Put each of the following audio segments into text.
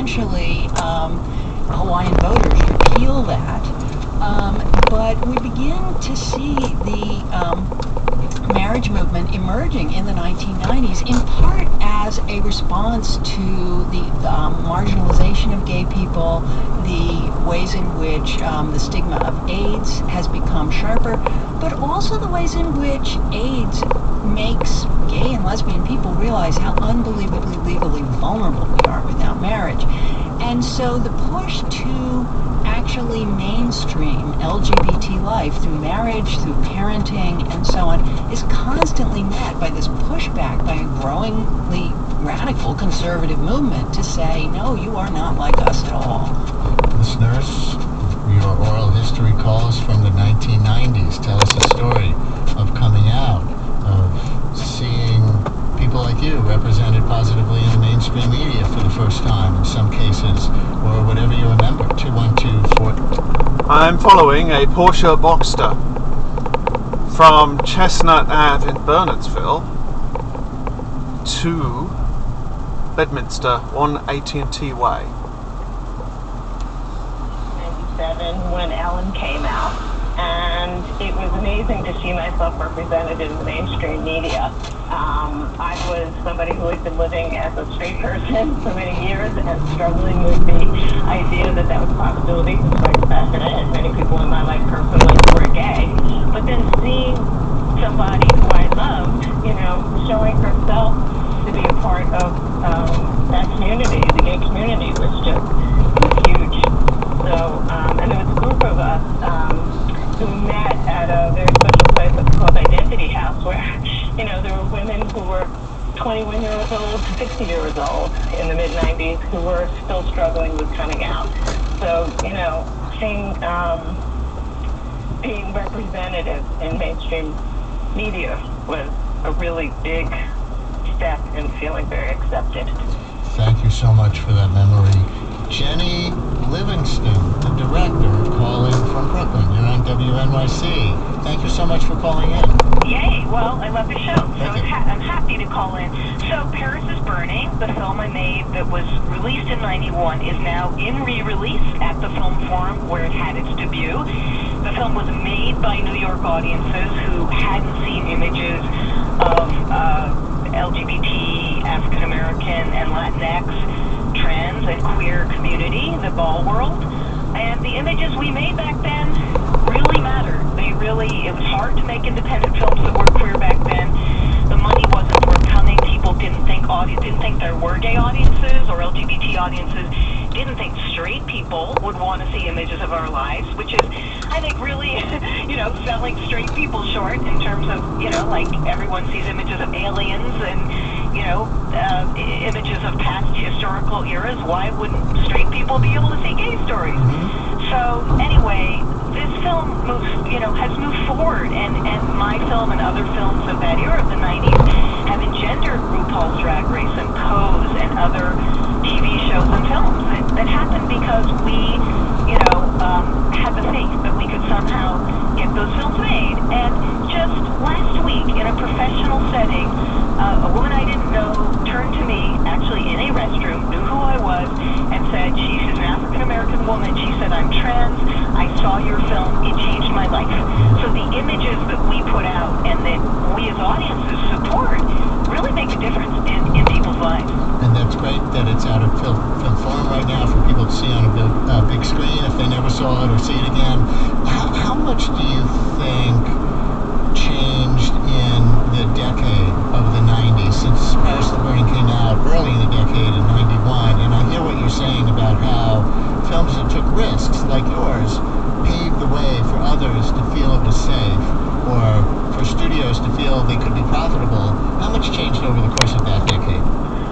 eventually Hawaiian voters repeal that. But we begin to see the marriage movement emerging in the 1990s, in part as a response to the marginalization of gay people, the ways in which the stigma of AIDS has become sharper, but also the ways in which AIDS makes gay and lesbian people realize how unbelievably legally vulnerable we are without marriage. And so the push to actually mainstream LGBT life through marriage, through parenting, and so on, is constantly met by this pushback by a growingly radical conservative movement to say, no, you are not like us at all. Listeners, your oral history calls from the 1990s. Tell us a story of coming out, of seeing people like you represented positively in the mainstream media for the first time in some cases, or whatever you remember. 212-4. I'm following a Porsche Boxster from Chestnut Ave in Bernardsville to Bedminster on AT&T Way. 97 when Ellen came out, and it was amazing to see myself represented in the mainstream media. I was somebody who had been living as a straight person for many years and struggling with the idea that that was a possibility, despite the fact that I had many people in my life personally who were gay. But then seeing somebody who I loved, showing herself to be a part of that community, the gay community, was huge. So, and there was a group of us who met at a very special place that's called Identity House, where there were women who were 21 years old to 60 years old in the mid-90s who were still struggling with coming out. So, seeing being representative in mainstream media was a really big step in feeling very accepted. Thank you so much for that memory. Jenny Livingston, the director, calling from Brooklyn. You're on WNYC. Thank you so much for calling in. Yay! Well, I love the show, so I'm happy to call in. So, Paris is Burning, the film I made that was released in '91, is now in re-release at the Film Forum, where it had its debut. The film was made by New York audiences who hadn't seen images of LGBT, African American, and Latinx, trans and queer community, the ball world. And the images we made back then really mattered. It was hard to make independent films that were queer back then. The money wasn't forthcoming. People didn't think there were gay audiences or LGBT audiences. Didn't think straight people would want to see images of our lives, which is, I think, really, selling straight people short in terms of, like everyone sees images of aliens and, images of past historical eras. Why wouldn't straight people be able to see gay stories? So anyway, this film has moved forward, and my film and other films of that era of the 90s have engendered RuPaul's Drag Race and Pose and other TV shows and films that happened because we, had the faith that we could somehow get those films made. And just last week, in a professional setting, a woman I didn't know turned to me, actually in a restroom, knew who I was, and said, she's an African-American woman. She said, I'm trans. I saw your film. It changed my life. So the images that we put out and that we as audiences support really make a difference in people's lives. And that's great that it's out of film form right now for people to see on a big screen if they never saw it or see it again. How much do you think changed in the decade of the 90s since Paris is Burning came out early in the decade in 91? And I hear what you're saying about how films that took risks like yours paved the way for others to feel it was safe, or for studios to feel they could be profitable. How much changed over the course of that decade?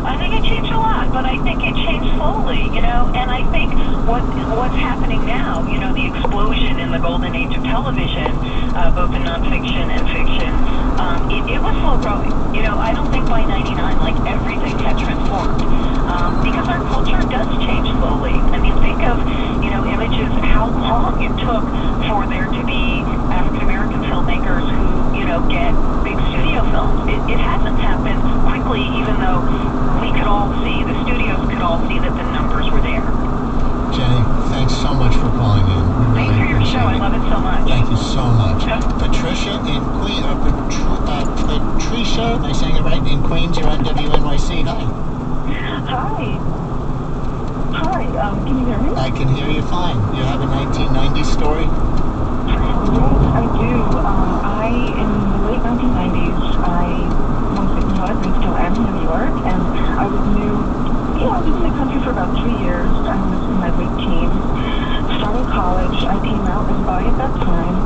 I think it changed a lot, but I think it changed slowly, and I think what's happening now, the explosion in the golden age of television, both in nonfiction and fiction, it was slow growing. I don't think by 99, like, everything had transformed, because our culture does change slowly. I mean, think of, images, how long it took for there to be African-American filmmakers who, get big studio films. It hasn't happened quickly, even though we we could all see, the studios could all see that the numbers were there. Jenny, thanks so much for calling in. We Thanks really for your appreciate show. I it. love it so much. Thank you so much. Okay. Patricia in Queens, Patricia, am I saying it right? In Queens, you're on WNYC. Hi. Hi. Hi, can you hear me? I can hear you fine. You have a 1990s story? Yes, I do. In the late 1990s, I was still am in New York, and I was I was in the country for about 3 years. I was in my late teens. Started college. I came out as bi at that time.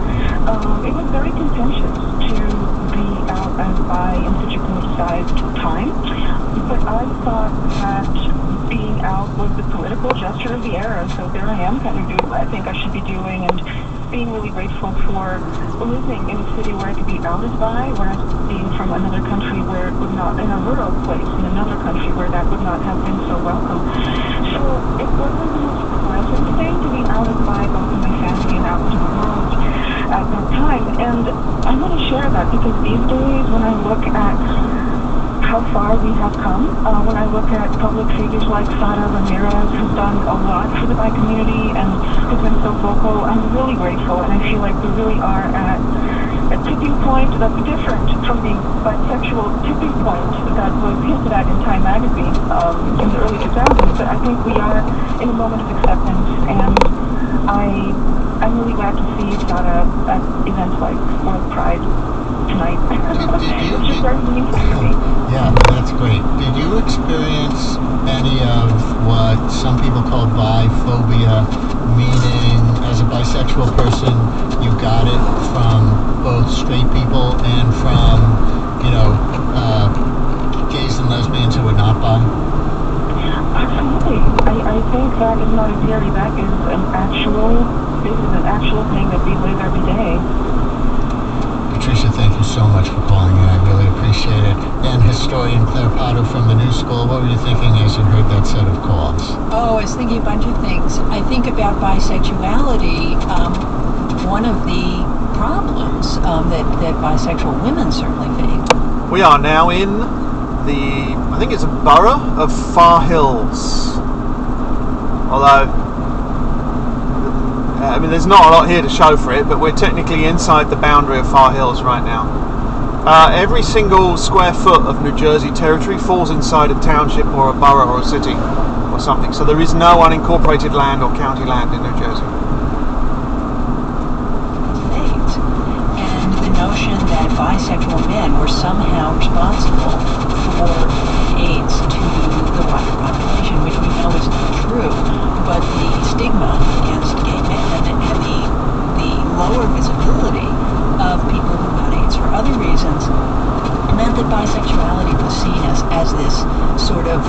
It was very contentious to be out as bi in such a politicized time, but I thought that being out was the political gesture of the era, so there I am, kind of doing what I think I should be doing, and being really grateful for living in a city where I could be out as bi, whereas being from another country where it would not, in a rural place, in another country where that would not have been so welcome. So it wasn't the most pleasant thing to be out as bi, both in my family and out into the world at that time. And I want to share that because these days, when I look at how far we have come, when I look at public figures like Sara Ramirez, who's done a lot for the bi community and who's been so vocal, I'm really grateful, and I feel like we really are at a tipping point that's different from the bisexual tipping point that was hinted at in Time magazine in the early 2000s, but I think we are in a moment of acceptance, and I'm really glad to see Sara at events like World Pride tonight. It's just very meaningful to me. Yeah, that's great. Did you experience any of what some people call biphobia, meaning as a bisexual person, you got it from both straight people and from, gays and lesbians who are not bi? Absolutely. I think that is not a theory. That is this is an actual thing that we live every day. Patricia, thank you so much for calling in. I really appreciate it. And historian Claire Potter from the New School, what were you thinking as you heard that set of calls? Oh, I was thinking a bunch of things. I think about bisexuality. One of the problems that bisexual women certainly face. We are now in I think it's a borough of Far Hills. Although, there's not a lot here to show for it, but we're technically inside the boundary of Far Hills right now. Every single square foot of New Jersey territory falls inside a township or a borough or a city or something. So there is no unincorporated land or county land in New Jersey. And the notion that bisexual men were somehow responsible for AIDS to the wider population, which we know is not true, but the stigma against gay men and the lower visibility of people who got AIDS for other reasons meant that bisexuality was seen as this sort of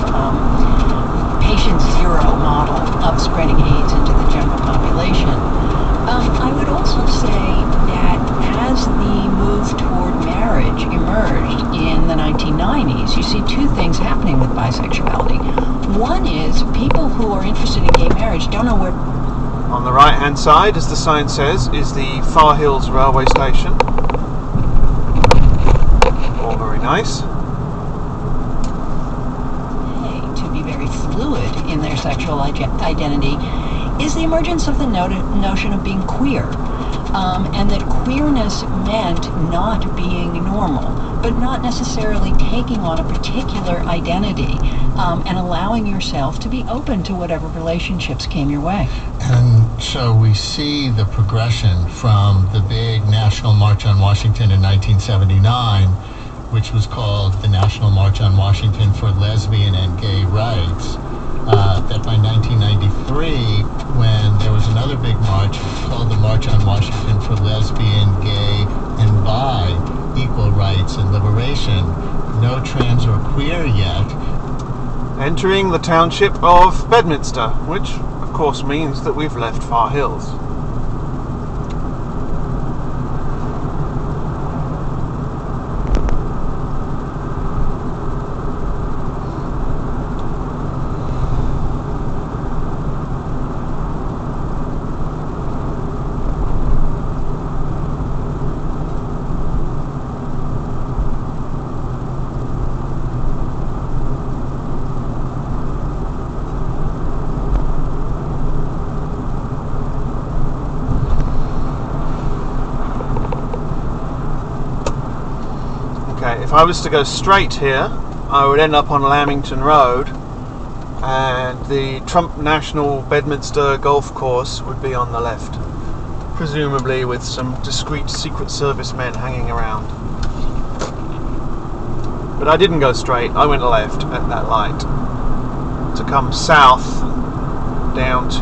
patient zero model of spreading AIDS into the general population. I would also say that as the move toward marriage emerged in the 1990s, you see two things happening with bisexuality. One is people who are interested in gay marriage don't know where. On the right hand side, as the sign says, is the Far Hills railway station. All very nice. To be very fluid in their sexual identity is the emergence of the notion of being queer. And that queerness meant not being normal, but not necessarily taking on a particular identity and allowing yourself to be open to whatever relationships came your way. And so we see the progression from the big National March on Washington in 1979, which was called the National March on Washington for Lesbian and Gay Rights, that by 1993, when there was another big march called the March on Washington for Lesbian, Gay, and Bi Equal Rights and Liberation, no trans or queer yet, Entering the township of Bedminster, which of course means that we've left Far Hills. I was to go straight here, I would end up on Lamington Road, and the Trump National Bedminster Golf Course would be on the left, presumably with some discreet Secret Service men hanging around. But I didn't go straight, I went left at that light to come south down to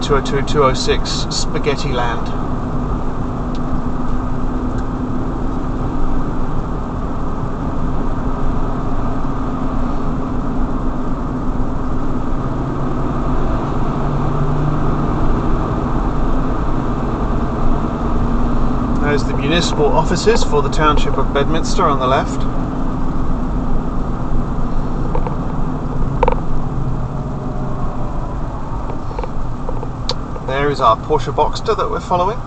202, 206 Spaghetti Land. There's the municipal offices for the township of Bedminster on the left. There is our Porsche Boxster that we're following.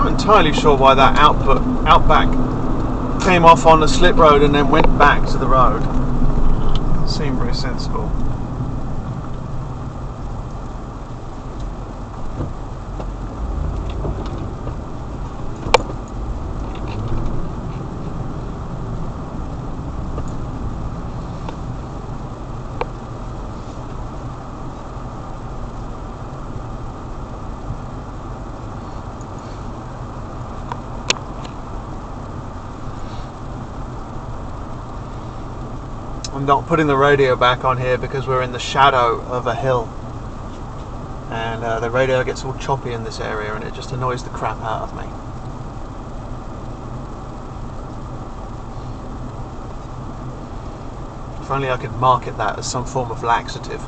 Entirely sure why that Outback came off on the slip road and then went back to the road. Seemed very sensible. I'm not putting the radio back on here because we're in the shadow of a hill, and the radio gets all choppy in this area and it just annoys the crap out of me. If only I could market that as some form of laxative.